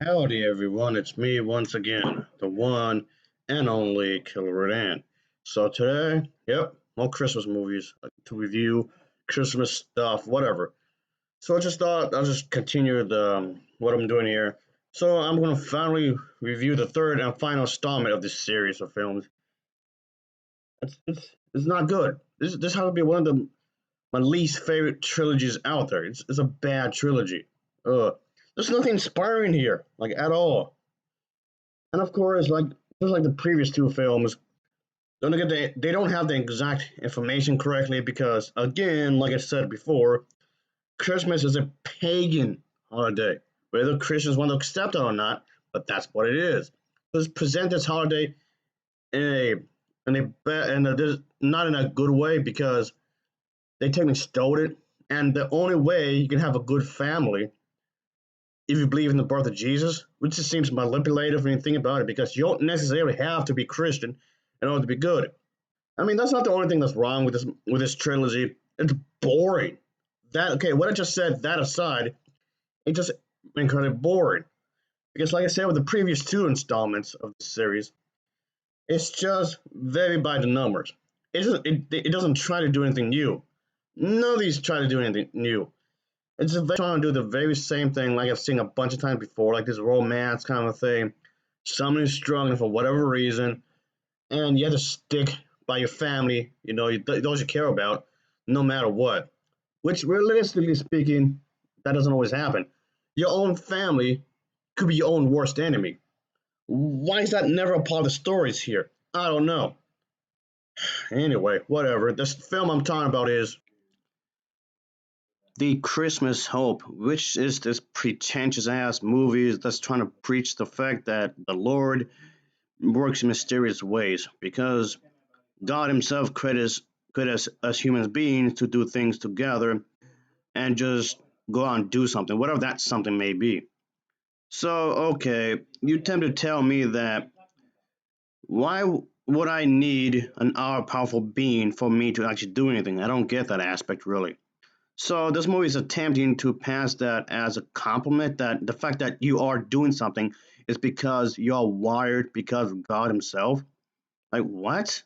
Howdy everyone, it's me once again, the one and only Killer RANT. So today, more Christmas movies to review, Christmas stuff, whatever. So I just thought I'll just continue what I'm doing here. So I'm gonna finally review the third and final installment of this series of films. It's not good. This has to be one of my least favorite trilogies out there. It's a bad trilogy. There's nothing inspiring here, like at all. And of course, like just like the previous two films, they don't have the exact information correctly because, again, like I said before, Christmas is a pagan holiday. Whether Christians want to accept it or not, but that's what it is. Let's present this holiday in not in a good way because they technically stole it. And the only way you can have a good family if you believe in the birth of Jesus, which just seems manipulative when you think about it, because you don't necessarily have to be Christian in order to be good. I mean, that's not the only thing that's wrong with this trilogy. It's boring. That okay? What I just said, that aside, it's just incredibly boring. Because, like I said, with the previous two installments of the series, it's just very by the numbers. It doesn't try to do anything new. None of these try to do anything new. It's just trying to do the very same thing like I've seen a bunch of times before, like this romance kind of thing. Somebody's struggling for whatever reason, and you have to stick by your family, those you care about, no matter what. Which, realistically speaking, that doesn't always happen. Your own family could be your own worst enemy. Why is that never a part of the stories here? I don't know. Anyway, whatever. This film I'm talking about is The Christmas Hope, which is this pretentious ass movie that's trying to preach the fact that the Lord works in mysterious ways because God Himself created us as human beings to do things together and just go out and do something, whatever that something may be. So, okay, you attempt to tell me that why would I need an all powerful being for me to actually do anything? I don't get that aspect really. So this movie is attempting to pass that as a compliment that the fact that you are doing something is because you're wired because of God Himself. Like what?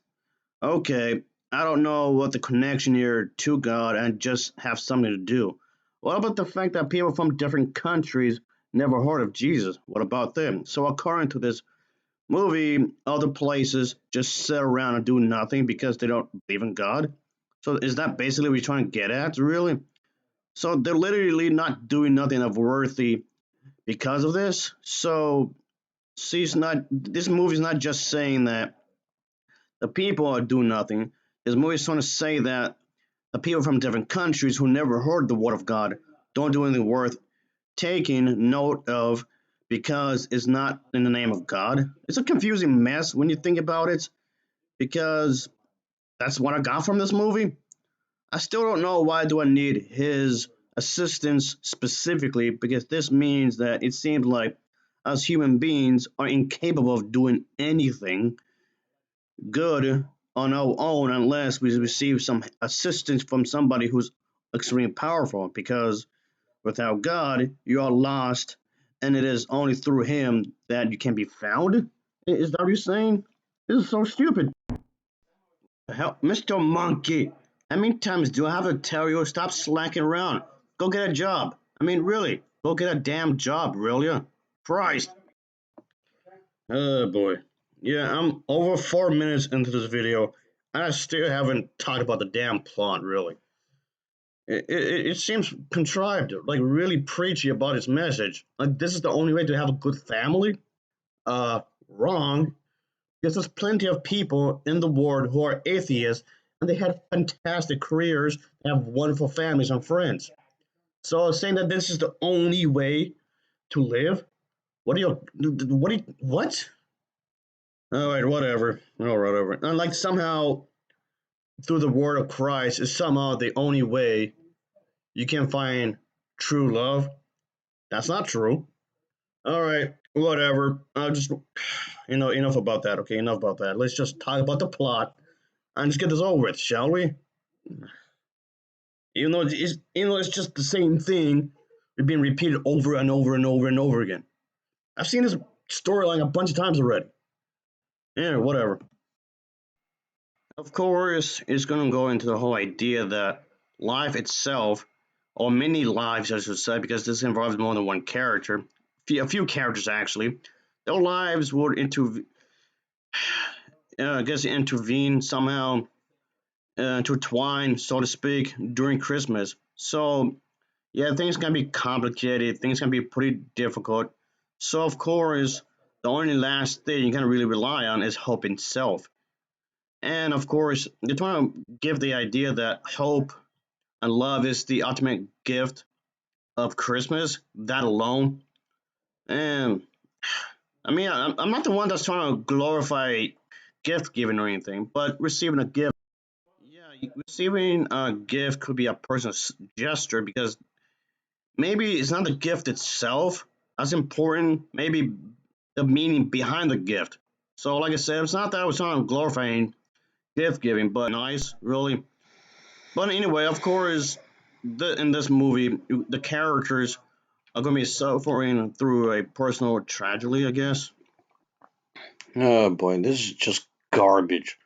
Okay, I don't know what the connection here to God and just have something to do. What about the fact that people from different countries never heard of Jesus? What about them? So according to this movie, other places just sit around and do nothing because they don't believe in God. So is that basically what you're trying to get at, really? So they're literally not doing nothing of worthy because of this. So see, it's not this movie's not just saying that the people are doing nothing. This movie is trying to say that the people from different countries who never heard the word of God don't do anything worth taking note of because it's not in the name of God. It's a confusing mess when you think about it because that's what I got from this movie. I still don't know why do I need his assistance specifically because this means that it seems like us human beings are incapable of doing anything good on our own unless we receive some assistance from somebody who's extremely powerful because without God you are lost and it is only through him that you can be found. Is that what you're saying? This is so stupid. Hell, Mr. Monkey, how many times do I have to tell you stop slacking around? Go get a job. I mean, really, go get a damn job, will you? Christ. Oh boy. Yeah, I'm over 4 minutes into this video, and I still haven't talked about the damn plot, really. It seems contrived, like really preachy about its message. Like, this is the only way to have a good family? Wrong. Because there's plenty of people in the world who are atheists and they have fantastic careers, they have wonderful families and friends. So saying that this is the only way to live, what? All right, whatever. All right, whatever. And like somehow through the word of Christ is somehow the only way you can find true love. That's not true. All right, whatever. I'll just, enough about that. Okay, enough about that. Let's just talk about the plot and just get this over with, shall we? Even though it's just the same thing, being repeated over and over and over and over again. I've seen this storyline a bunch of times already. Yeah, whatever. Of course, it's going to go into the whole idea that life itself, or many lives, I should say, because this involves more than one character, a few characters actually, their lives would I guess, intervene somehow, intertwine, so to speak, during Christmas. So, yeah, things can be complicated, things can be pretty difficult. So, of course, the only last thing you can really rely on is hope itself. And of course, they're trying to give the idea that hope and love is the ultimate gift of Christmas, that alone. And I mean, I'm not the one that's trying to glorify gift giving or anything, but receiving a gift. Yeah, receiving a gift could be a person's gesture because maybe it's not the gift itself as important, maybe the meaning behind the gift. So, like I said, it's not that I was trying to glorifying gift giving, but nice, really. But anyway, of course, in this movie, the characters are going to be suffering through a personal tragedy, I guess. Oh boy, this is just garbage.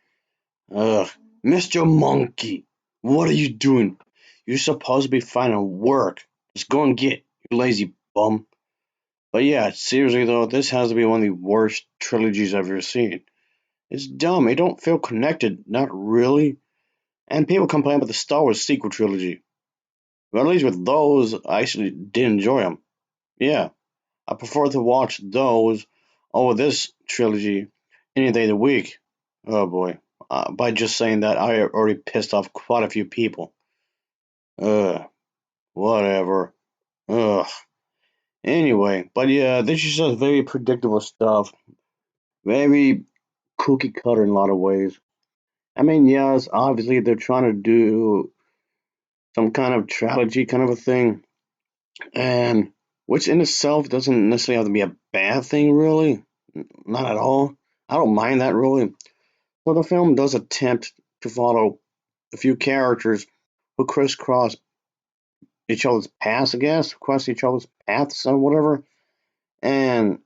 Ugh. Mr. Monkey, what are you doing? You're supposed to be finding work. Just go and get, you lazy bum. But yeah, seriously though, this has to be one of the worst trilogies I've ever seen. It's dumb. It don't feel connected, not really. And people complain about the Star Wars sequel trilogy. But at least with those, I actually did enjoy them. Yeah, I prefer to watch those over this trilogy any day of the week. Oh boy. By just saying that, I already pissed off quite a few people. Ugh, whatever. Ugh. Anyway, but yeah, this is just very predictable stuff. Very cookie cutter in a lot of ways. I mean, yes, obviously they're trying to do some kind of trilogy kind of a thing, and which in itself doesn't necessarily have to be a bad thing, really. Not at all. I don't mind that really. But the film does attempt to follow a few characters who crisscross each other's paths, I guess, cross each other's paths or whatever. And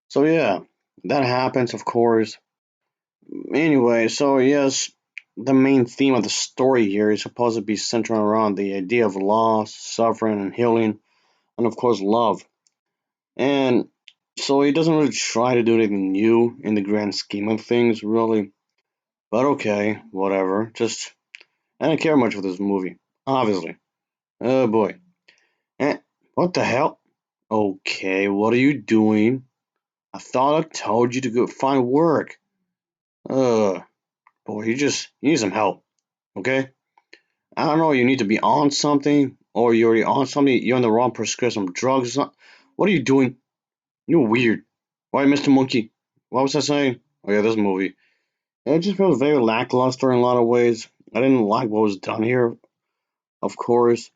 so yeah, that happens, of course. Anyway, so yes, the main theme of the story here is supposed to be centered around the idea of loss, suffering, and healing, and of course, love. And so he doesn't really try to do anything new in the grand scheme of things, really. But okay, whatever. Just I didn't care much for this movie, obviously. Oh boy. Eh, what the hell? Okay, what are you doing? I thought I told you to go find work. Boy, you need some help, okay? I don't know, you need to be on something, or you're already on something, you're on the wrong prescription, drugs or something. What are you doing? You're weird. Why, Mr. Monkey? What was I saying? Oh yeah, this movie. It just feels very lackluster in a lot of ways. I didn't like what was done here, of course.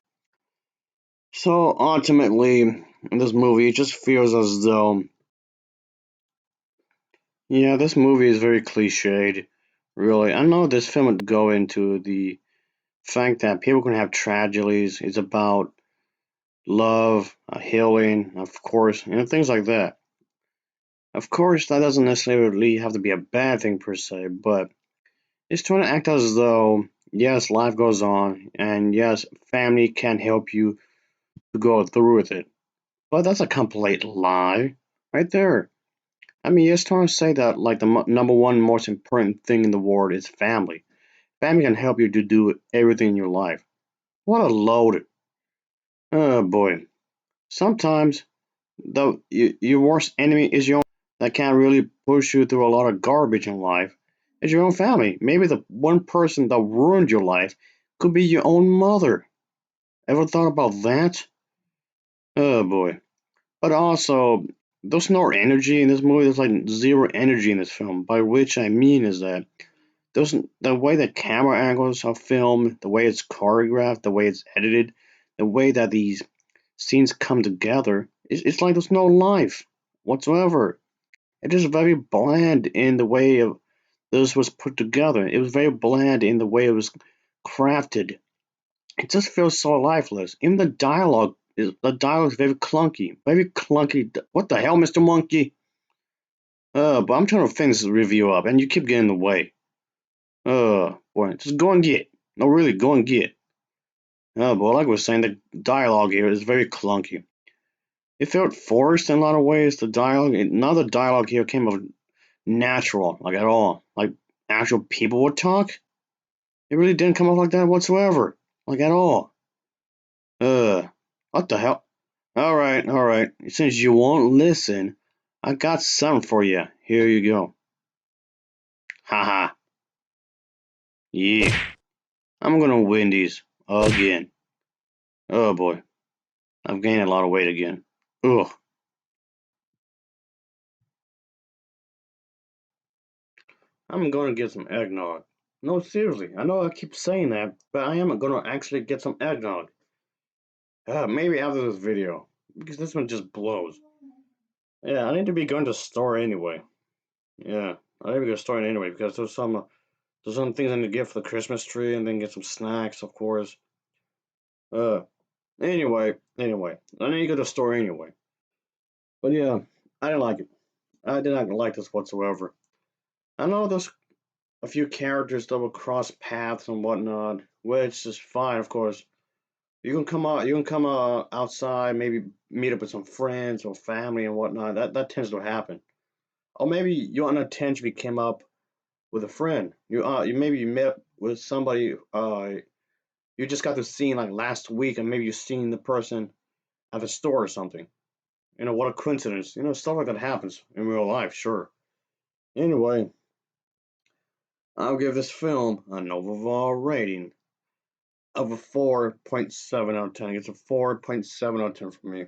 So ultimately, in this movie, it just feels as though, yeah, this movie is very cliched. Really, I know this film would go into the fact that people can have tragedies. It's about love, healing, of course, things like that. Of course, that doesn't necessarily have to be a bad thing per se, but it's trying to act as though, yes, life goes on, and yes, family can help you to go through with it. But that's a complete lie, right there. I mean, it's trying to say that, like, the number one most important thing in the world is family. Family can help you to do everything in your life. What a load. Oh boy. Sometimes your worst enemy is your that can really push you through a lot of garbage in life is your own family. Maybe the one person that ruined your life could be your own mother. Ever thought about that? Oh boy. But also, there's no energy in this movie. There's like zero energy in this film. By which I mean is that there's the way the camera angles are filmed, the way it's choreographed, the way it's edited, the way that these scenes come together. It's like there's no life whatsoever. It is very bland in the way of this was put together. It was very bland in the way it was crafted. It just feels so lifeless. Even the dialogue the dialogue is very clunky. Very clunky. What the hell, Mr. Monkey? But I'm trying to finish this review up, and you keep getting in the way. Boy, just go and get. No, really, go and get. But like I was saying, the dialogue here is very clunky. It felt forced in a lot of ways. The dialogue, none of the dialogue here came off natural, like at all. Like actual people would talk. It really didn't come off like that whatsoever, like at all. Uh, what the hell? All right. Since you won't listen, I got something for you. Here you go. Haha. Yeah, I'm gonna win these again. Oh boy, I've gained a lot of weight again. Ugh. I'm gonna get some eggnog. No, seriously, I know I keep saying that, but I am gonna actually get some eggnog. Maybe after this video, because this one just blows. Yeah, I need to be going to the store anyway. Yeah, I need to go to the store anyway because there's some things I need to get for the Christmas tree, and then get some snacks, of course. Uh, anyway, I need to go to the store anyway. But yeah, I didn't like it. I did not like this whatsoever. I know there's a few characters that will cross paths and whatnot, which is fine, of course. You can come outside, maybe meet up with some friends or family and whatnot. That tends to happen. Or maybe you unintentionally came up with a friend. You maybe you met with somebody you just got to see like last week, and maybe you seen the person at the store or something. What a coincidence. Stuff like that happens in real life, sure. Anyway, I'll give this film an overall rating of a 4.7 out of 10. It's a 4.7 out of 10 for me.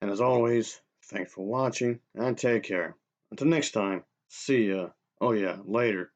And as always, thanks for watching and take care. Until next time, see ya. Oh yeah, later.